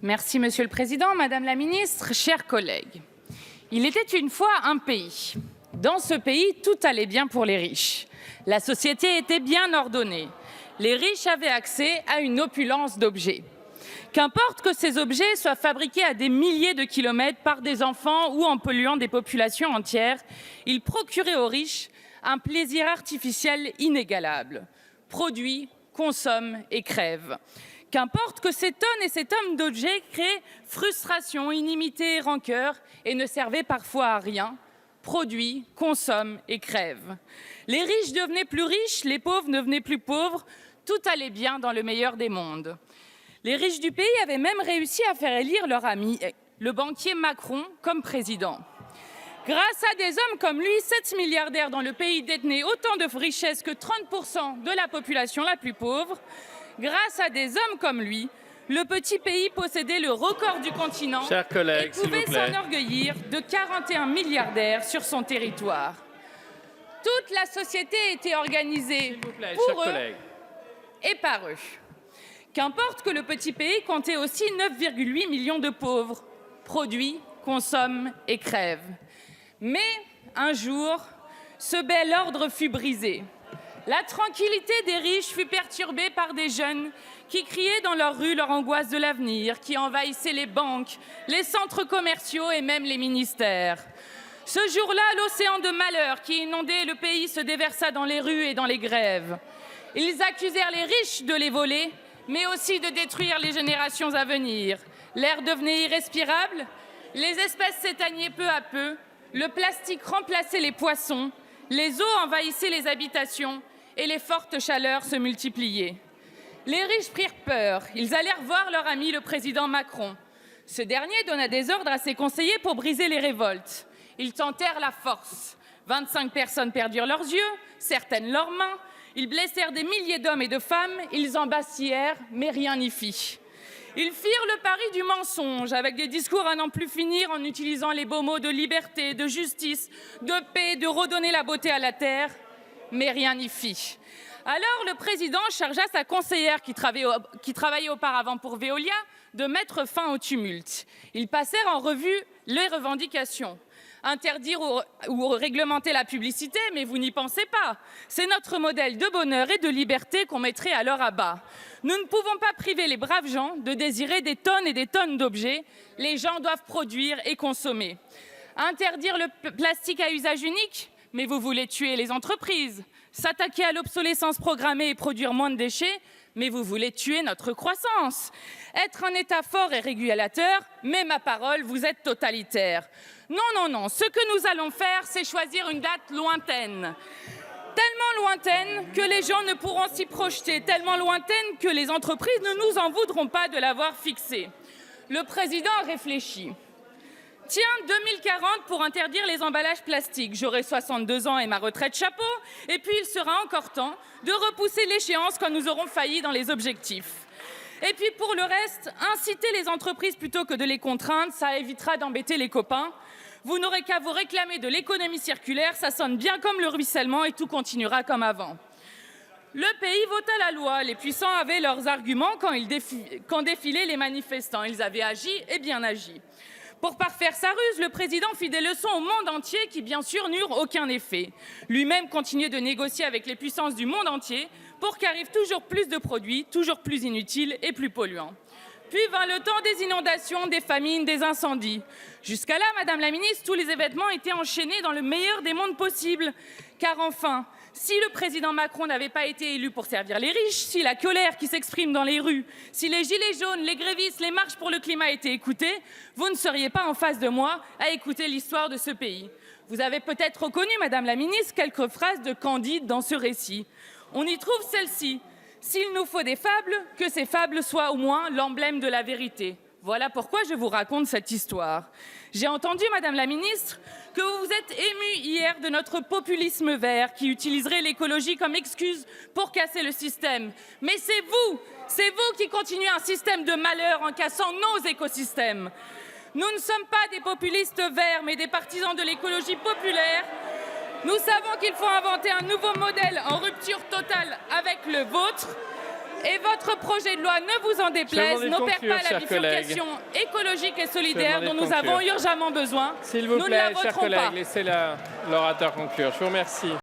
Merci, Monsieur le Président, Madame la Ministre, chers collègues. Il était une fois un pays. Dans ce pays, tout allait bien pour les riches. La société était bien ordonnée. Les riches avaient accès à une opulence d'objets. Qu'importe que ces objets soient fabriqués à des milliers de kilomètres par des enfants ou en polluant des populations entières, ils procuraient aux riches un plaisir artificiel inégalable. Produit, consomme et crève. Qu'importe que ces tonnes et ces tonnes d'objets créaient frustration, inimité et rancœur et ne servaient parfois à rien. Produit, consomme et crève. Les riches devenaient plus riches, les pauvres devenaient plus pauvres. Tout allait bien dans le meilleur des mondes. Les riches du pays avaient même réussi à faire élire leur ami, le banquier Macron, comme président. Grâce à des hommes comme lui, 7 milliardaires dans le pays détenaient autant de richesses que 30% de la population la plus pauvre. Grâce à des hommes comme lui, le petit pays possédait le record du continent et pouvait s'enorgueillir de 41 milliardaires sur son territoire. Toute la société était organisée pour eux et par eux. Qu'importe que le petit pays comptait aussi 9,8 millions de pauvres, produit, consomme et crève. Mais un jour, ce bel ordre fut brisé. La tranquillité des riches fut perturbée par des jeunes qui criaient dans leurs rues leur angoisse de l'avenir, qui envahissaient les banques, les centres commerciaux et même les ministères. Ce jour-là, l'océan de malheur qui inondait le pays se déversa dans les rues et dans les grèves. Ils accusèrent les riches de les voler, mais aussi de détruire les générations à venir. L'air devenait irrespirable, les espèces s'éteignaient peu à peu, le plastique remplaçait les poissons, les eaux envahissaient les habitations et les fortes chaleurs se multipliaient. Les riches prirent peur, ils allèrent voir leur ami le président Macron. Ce dernier donna des ordres à ses conseillers pour briser les révoltes. Ils tentèrent la force. 25 personnes perdirent leurs yeux, certaines leurs mains. Ils blessèrent des milliers d'hommes et de femmes, ils embastillèrent, mais rien n'y fit. Ils firent le pari du mensonge, avec des discours à n'en plus finir, en utilisant les beaux mots de liberté, de justice, de paix, de redonner la beauté à la terre, mais rien n'y fit. Alors le président chargea sa conseillère qui travaillait auparavant pour Veolia de mettre fin au tumulte. Ils passèrent en revue les revendications. Interdire ou réglementer la publicité, mais vous n'y pensez pas. C'est notre modèle de bonheur et de liberté qu'on mettrait alors à bas. Nous ne pouvons pas priver les braves gens de désirer des tonnes et des tonnes d'objets. Les gens doivent produire et consommer. Interdire le plastique à usage unique, mais vous voulez tuer les entreprises. S'attaquer à l'obsolescence programmée et produire moins de déchets, mais vous voulez tuer notre croissance. Être un État fort et régulateur, mais ma parole, vous êtes totalitaire. Non, non, non, ce que nous allons faire, c'est choisir une date lointaine. Tellement lointaine que les gens ne pourront s'y projeter, tellement lointaine que les entreprises ne nous en voudront pas de l'avoir fixée. Le président réfléchit. Tiens, 2040 pour interdire les emballages plastiques. J'aurai 62 ans et ma retraite chapeau. Et puis il sera encore temps de repousser l'échéance quand nous aurons failli dans les objectifs. Et puis pour le reste, inciter les entreprises plutôt que de les contraindre, ça évitera d'embêter les copains. Vous n'aurez qu'à vous réclamer de l'économie circulaire, ça sonne bien comme le ruissellement et tout continuera comme avant. Le pays vota la loi. Les puissants avaient leurs arguments quand défilaient les manifestants. Ils avaient agi et bien agi. Pour parfaire sa ruse, le président fit des leçons au monde entier qui, bien sûr, n'eurent aucun effet. Lui-même continuait de négocier avec les puissances du monde entier pour qu'arrivent toujours plus de produits, toujours plus inutiles et plus polluants. Puis vint le temps des inondations, des famines, des incendies. Jusqu'à là, Madame la Ministre, tous les événements étaient enchaînés dans le meilleur des mondes possibles. Car enfin, si le président Macron n'avait pas été élu pour servir les riches, si la colère qui s'exprime dans les rues, si les gilets jaunes, les grévistes, les marches pour le climat étaient écoutés, vous ne seriez pas en face de moi à écouter l'histoire de ce pays. Vous avez peut-être reconnu, Madame la Ministre, quelques phrases de Candide dans ce récit. On y trouve celle-ci. S'il nous faut des fables, que ces fables soient au moins l'emblème de la vérité. Voilà pourquoi je vous raconte cette histoire. J'ai entendu, Madame la Ministre, que vous vous êtes émue hier de notre populisme vert qui utiliserait l'écologie comme excuse pour casser le système. Mais c'est vous qui continuez un système de malheur en cassant nos écosystèmes. Nous ne sommes pas des populistes verts, mais des partisans de l'écologie populaire. Nous savons qu'il faut inventer un nouveau modèle en rupture totale avec le vôtre. Et votre projet de loi, ne vous en déplaise, n'opère pas la bifurcation écologique et solidaire dont nous avons urgemment besoin. S'il vous plaît, chers collègues, laissez l'orateur conclure. Je vous remercie.